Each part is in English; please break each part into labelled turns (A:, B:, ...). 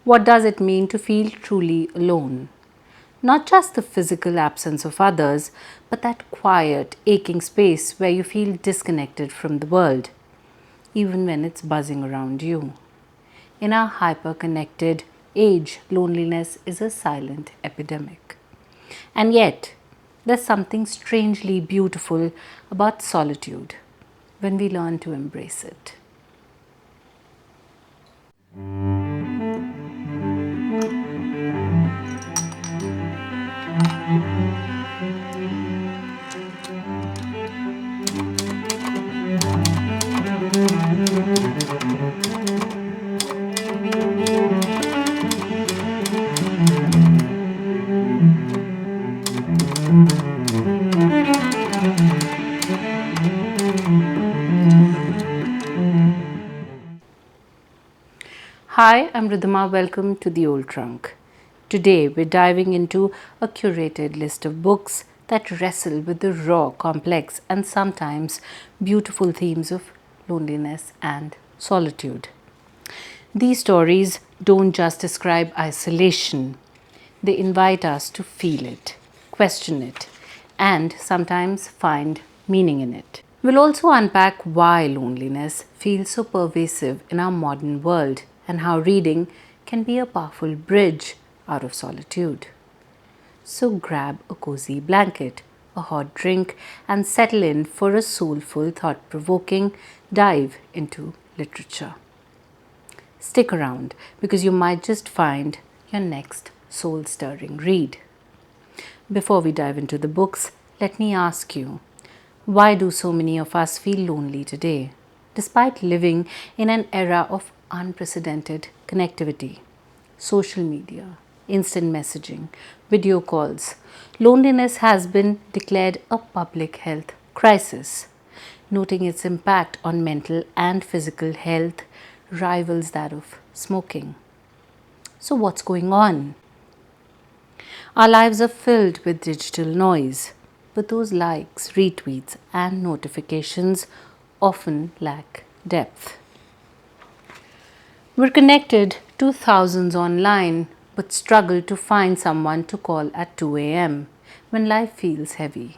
A: What does it mean to feel truly alone? Not just the physical absence of others, but that quiet, aching space where you feel disconnected from the world, even when it's buzzing around you. In our hyper connected age, loneliness is a silent epidemic. And yet, there's something strangely beautiful about solitude when we learn to embrace it. Hi, I'm Ridhima. Welcome to The Old Trunk. Today, we're diving into a curated list of books that wrestle with the raw, complex, and sometimes beautiful themes of loneliness and solitude. These stories don't just describe isolation, they invite us to feel it, question it, and sometimes find meaning in it. We'll also unpack why loneliness feels so pervasive in our modern world and how reading can be a powerful bridge out of solitude. So grab a cozy blanket, a hot drink, and settle in for a soulful, thought provoking dive into literature. Stick around because you might just find your next soul stirring read. Before we dive into the books, let me ask you, why do so many of us feel lonely today, despite living in an era of unprecedented connectivity? Social media, instant messaging, video calls. Loneliness has been declared a public health crisis. Noting its impact on mental and physical health rivals that of smoking. So, what's going on? Our lives are filled with digital noise, but those likes, retweets, and notifications often lack depth. We're connected to thousands online, but struggle to find someone to call at 2 a.m. when life feels heavy.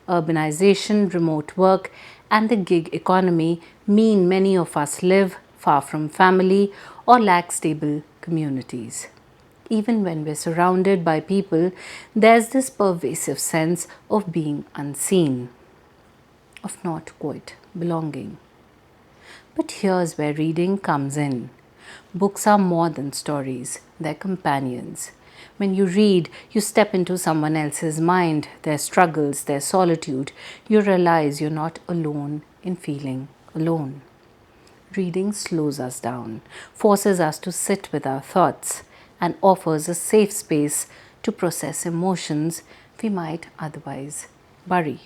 A: Urbanization, remote work, and the gig economy mean many of us live far from family or lack stable communities. Even when we're surrounded by people, there's this pervasive sense of being unseen, of not quite belonging. But here's where reading comes in. Books are more than stories, they're companions. When you read, you step into someone else's mind, their struggles, their solitude. You realize you're not alone in feeling alone. Reading slows us down, forces us to sit with our thoughts, and offers a safe space to process emotions we might otherwise bury.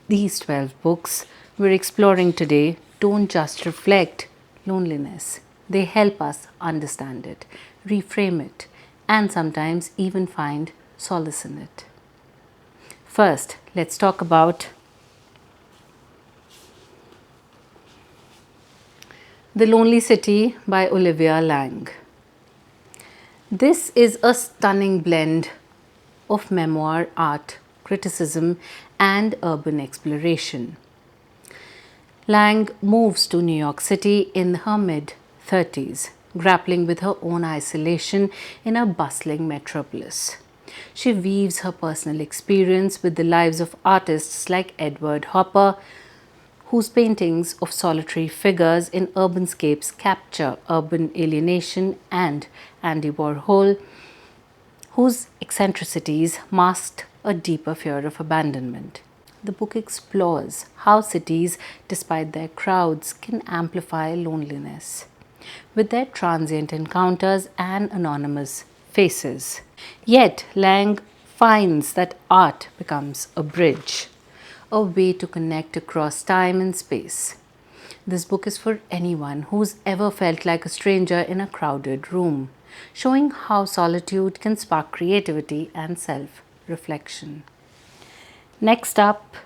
A: These 12 books we're exploring today don't just reflect loneliness, they help us understand it, reframe it, and sometimes even find solace in it. First, let's talk about The Lonely City by Olivia Laing. This is a stunning blend of memoir, art, criticism, and urban exploration. Laing moves to New York City in her mid 30s, grappling with her own isolation in a bustling metropolis. She weaves her personal experience with the lives of artists like Edward Hopper, whose paintings of solitary figures in urbanscapes capture urban alienation, and Andy Warhol, whose eccentricities masked a deeper fear of abandonment. The book explores how cities, despite their crowds, can amplify loneliness with their transient encounters and anonymous faces. Yet, Laing finds that art becomes a bridge, a way to connect across time and space. This book is for anyone who's ever felt like a stranger in a crowded room, showing how solitude can spark creativity and self reflection. Next up,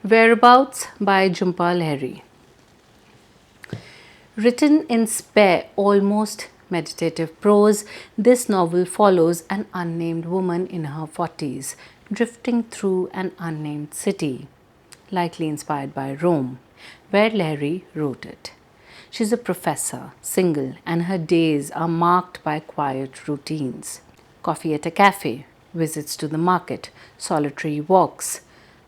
A: Whereabouts by Jhumpal Lahiri. Written in spare, almost meditative prose, this novel follows an unnamed woman in her 40s, drifting through an unnamed city, likely inspired by Rome, where Larry wrote it. She's a professor, single, and her days are marked by quiet routines. Coffee at a cafe, visits to the market, solitary walks.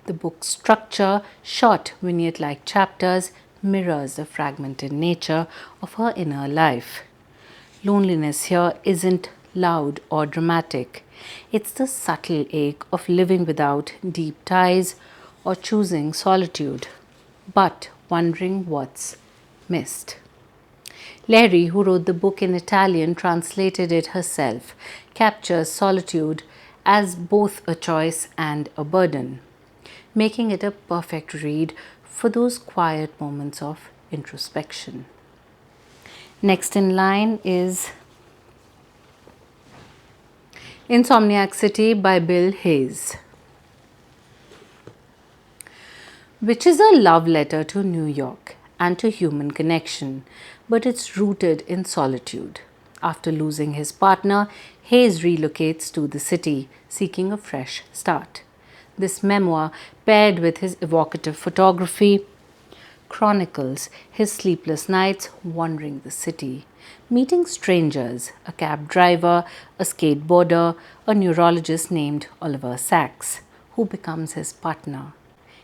A: The book's structure, short vignette like chapters, mirrors the fragmented nature of her inner life. Loneliness here isn't loud or dramatic. It's the subtle ache of living without deep ties or choosing solitude, but wondering what's missed. Larry, who wrote the book in Italian, translated it herself, captures solitude as both a choice and a burden, making it a perfect read for those quiet moments of introspection. Next in line is Insomniac City by Bill Hayes, which is a love letter to New York and to human connection, but it's rooted in solitude. After losing his partner, Hayes relocates to the city, seeking a fresh start. This memoir, paired with his evocative photography, chronicles his sleepless nights wandering the city, meeting strangers, a cab driver, a skateboarder, a neurologist named Oliver Sacks, who becomes his partner.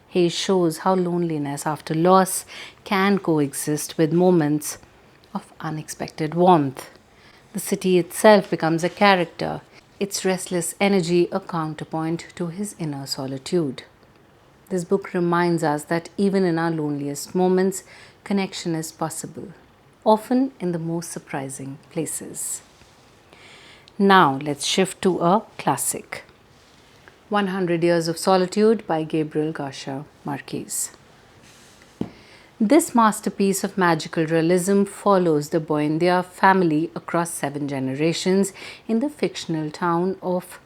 A: Hayes shows how loneliness after loss can coexist with moments of unexpected warmth. The city itself becomes a character, its restless energy a counterpoint to his inner solitude. This book reminds us that even in our loneliest moments, connection is possible, often in the most surprising places. Now let's shift to a classic, 100 Years of Solitude by Gabriel Garcia Marquez. This masterpiece of magical realism follows the Buendia family across 7 generations in the fictional town of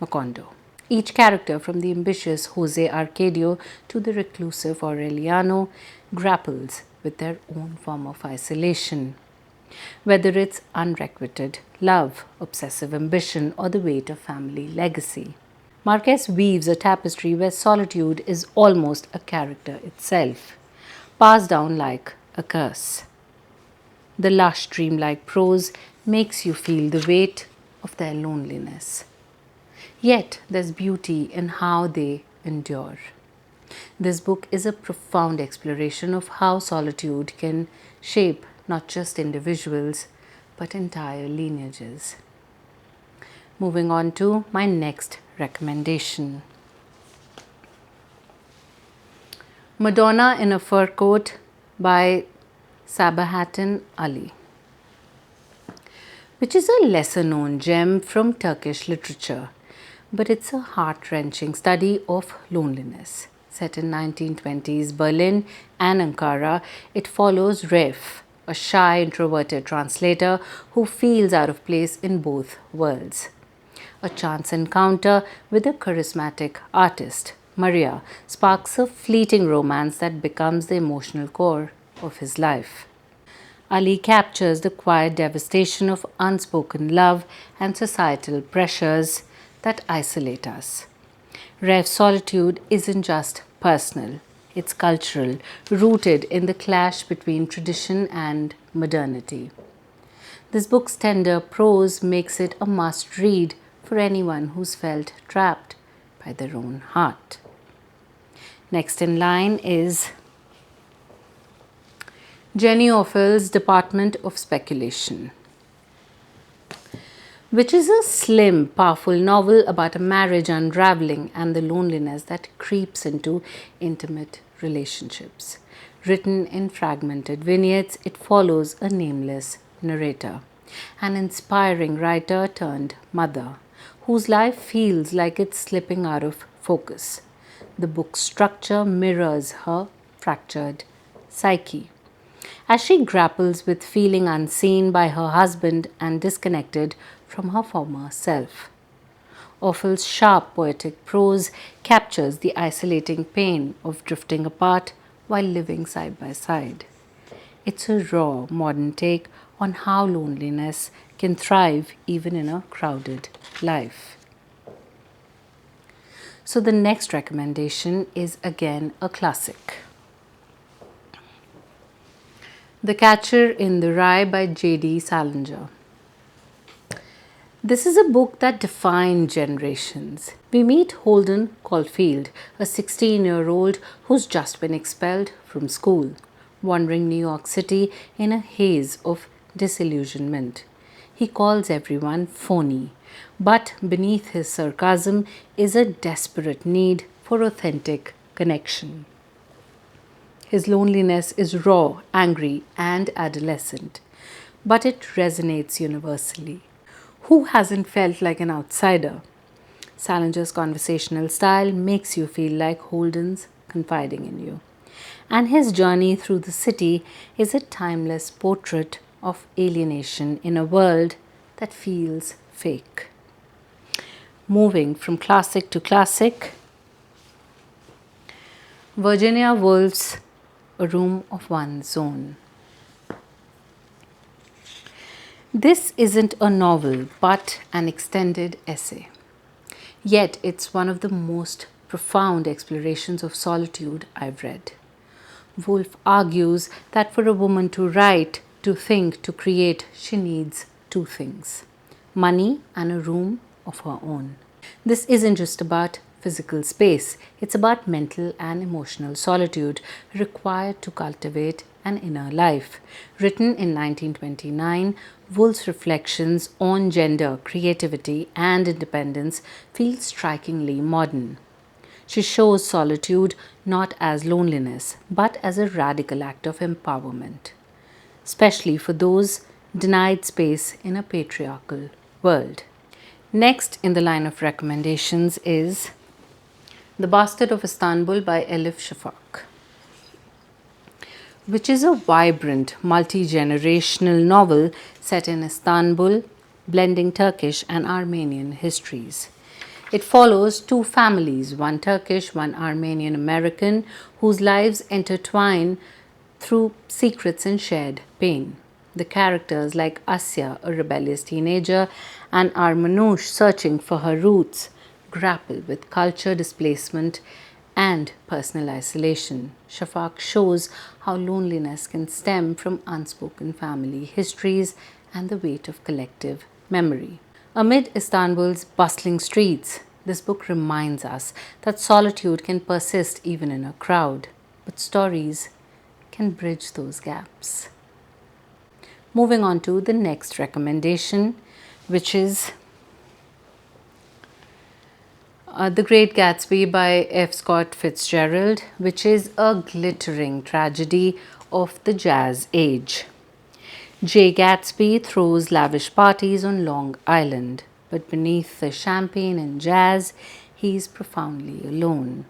A: Macondo. Each character, from the ambitious Jose Arcadio to the reclusive Aureliano, grapples with their own form of isolation. Whether it's unrequited love, obsessive ambition, or the weight of family legacy, Marquez weaves a tapestry where solitude is almost a character itself, passed down like a curse. The lush, dreamlike prose makes you feel the weight of their loneliness. Yet there's beauty in how they endure. This book is a profound exploration of how solitude can shape not just individuals but entire lineages. Moving on to my next recommendation. Madonna in a Fur Coat by Sabahattin Ali, which is a lesser known gem from Turkish literature, but it's a heart-wrenching study of loneliness. Set in 1920s Berlin and Ankara, it follows Ref, a shy, introverted translator who feels out of place in both worlds. A chance encounter with a charismatic artist, Maria, sparks a fleeting romance that becomes the emotional core of his life. Ali captures the quiet devastation of unspoken love and societal pressures that isolate us. Ref's solitude isn't just personal, it's cultural, rooted in the clash between tradition and modernity. This book's tender prose makes it a must read for anyone who's felt trapped by their own heart. Next in line is Jenny Orfield's Department of Speculation, which is a slim, powerful novel about a marriage unraveling and the loneliness that creeps into intimate relationships. Written in fragmented vignettes, it follows a nameless narrator, an inspiring writer turned mother, whose life feels like it's slipping out of focus. The book's structure mirrors her fractured psyche, as she grapples with feeling unseen by her husband and disconnected from her former self. Orfield's sharp poetic prose captures the isolating pain of drifting apart while living side by side. It's a raw, modern take on how loneliness can thrive even in a crowded life. So, the next recommendation is again a classic. The Catcher in the Rye by J.D. Salinger. This is a book that defined generations. We meet Holden Caulfield, a 16-year-old who's just been expelled from school, wandering New York City in a haze of disillusionment. He calls everyone phony, but beneath his sarcasm is a desperate need for authentic connection. His loneliness is raw, angry, and adolescent, but it resonates universally. Who hasn't felt like an outsider? Salinger's conversational style makes you feel like Holden's confiding in you. And his journey through the city is a timeless portrait of alienation in a world that feels fake. Moving from classic to classic, Virginia Woolf's A Room of One's Own. This isn't a novel but an extended essay. Yet it's one of the most profound explorations of solitude I've read. Woolf argues that for a woman to write, to think, to create, she needs two things: money and a room of her own. This isn't just about physical space, it's about mental and emotional solitude required to cultivate an inner life. Written in 1929, Woolf's reflections on gender, creativity, and independence feel strikingly modern. She shows solitude not as loneliness, but as a radical act of empowerment, especially for those denied space in a patriarchal world. Next in the line of recommendations is The Bastard of Istanbul by Elif Shafak, which is a vibrant, multi-generational novel set in Istanbul, blending Turkish and Armenian histories. It follows two families, one Turkish, one Armenian American, whose lives intertwine through secrets and shared pain. The characters like Asya, a rebellious teenager, and Armanoush, searching for her roots, grapple with culture displacement and personal isolation. Shafak shows how loneliness can stem from unspoken family histories and the weight of collective memory. Amid Istanbul's bustling streets, this book reminds us that solitude can persist even in a crowd, but stories can bridge those gaps. Moving on to the next recommendation, which is The Great Gatsby by F. Scott Fitzgerald, which is a glittering tragedy of the jazz age. J. Gatsby throws lavish parties on Long Island, but beneath the champagne and jazz, he's profoundly alone,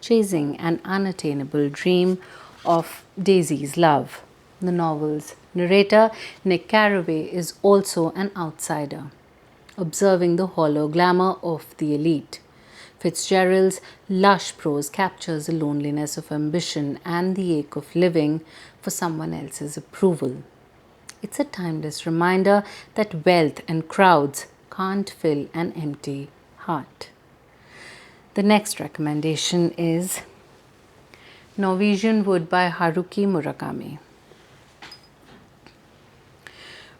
A: chasing an unattainable dream of Daisy's love. The novel's narrator, Nick Carraway, is also an outsider, observing the hollow glamour of the elite. Fitzgerald's lush prose captures the loneliness of ambition and the ache of living for someone else's approval. It's a timeless reminder that wealth and crowds can't fill an empty heart. The next recommendation is Norwegian Wood by Haruki Murakami,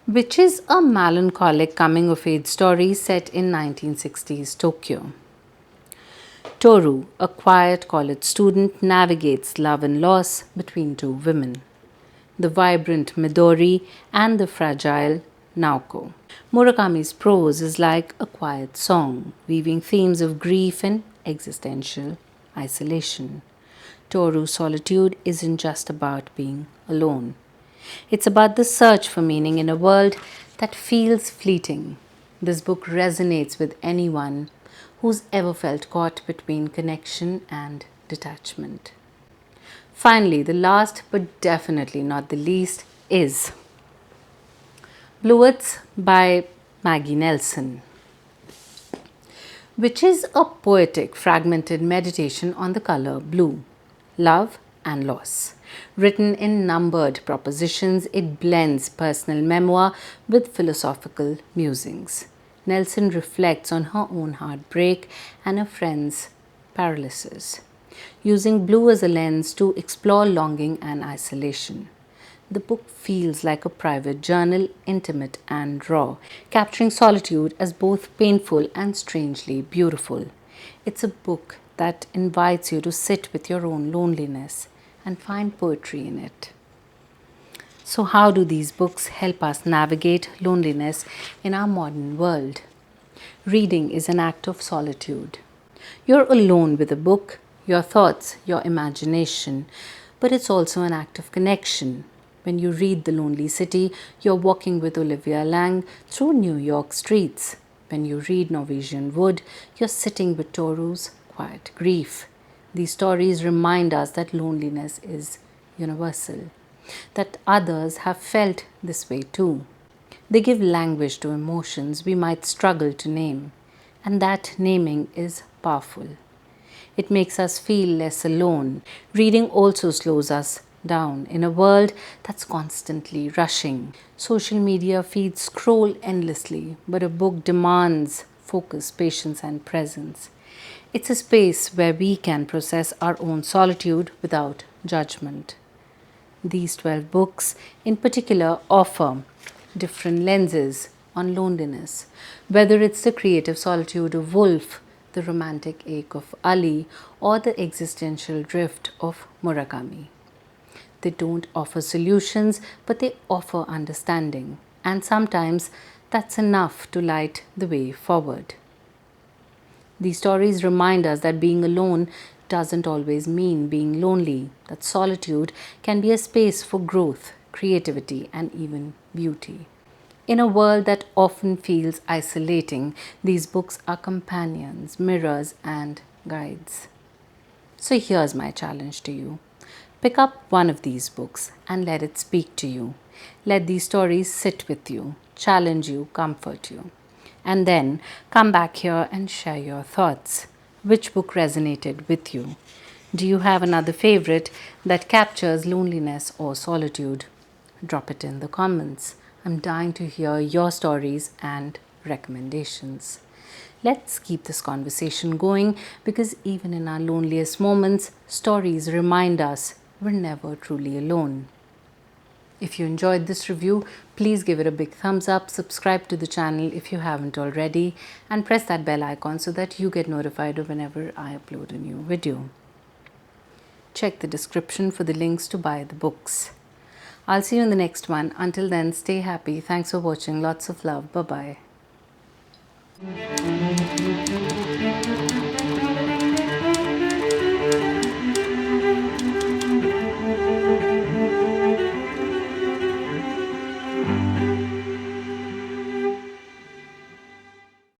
A: which is a melancholic coming-of-age story set in 1960s Tokyo. Toru, a quiet college student, navigates love and loss between two women, the vibrant Midori and the fragile Naoko. Murakami's prose is like a quiet song, weaving themes of grief and existential isolation. Toru's solitude isn't just about being alone. It's about the search for meaning in a world that feels fleeting. This book resonates with anyone who's ever felt caught between connection and detachment. Finally, the last but definitely not the least is Bluets by Maggie Nelson, which is a poetic, fragmented meditation on the color blue, love and loss. Written in numbered propositions, it blends personal memoir with philosophical musings. Nelson reflects on her own heartbreak and a friend's paralysis, using blue as a lens to explore longing and isolation. The book feels like a private journal, intimate and raw, capturing solitude as both painful and strangely beautiful. It's a book that invites you to sit with your own loneliness and find poetry in it. So, how do these books help us navigate loneliness in our modern world? Reading is an act of solitude. You're alone with a book, your thoughts, your imagination, but it's also an act of connection. When you read The Lonely City, you're walking with Olivia Laing through New York streets. When you read Norwegian Wood, you're sitting with Toru's quiet grief. These stories remind us that loneliness is universal, that others have felt this way too. They give language to emotions we might struggle to name, and that naming is powerful. It makes us feel less alone. Reading also slows us down in a world that's constantly rushing. Social media feeds scroll endlessly, but a book demands focus, patience, and presence. It's a space where we can process our own solitude without judgment. These 12 books, in particular, offer different lenses on loneliness, whether it's the creative solitude of Woolf, the romantic ache of Ali, or the existential drift of Murakami. They don't offer solutions, but they offer understanding, and sometimes that's enough to light the way forward. These stories remind us that being alone doesn't always mean being lonely, that solitude can be a space for growth, creativity, and even beauty. In a world that often feels isolating, these books are companions, mirrors, and guides. So here's my challenge to you. Pick up one of these books and let it speak to you. Let these stories sit with you, challenge you, comfort you. And then come back here and share your thoughts. Which book resonated with you? Do you have another favorite that captures loneliness or solitude? Drop it in the comments. I'm dying to hear your stories and recommendations. Let's keep this conversation going because even in our loneliest moments, stories remind us we're never truly alone. If you enjoyed this review, please give it a big thumbs up, subscribe to the channel if you haven't already, and press that bell icon so that you get notified of whenever I upload a new video. Check the description for the links to buy the books. I'll see you in the next one. Until then, stay happy. Thanks for watching. Lots of love. Bye-bye.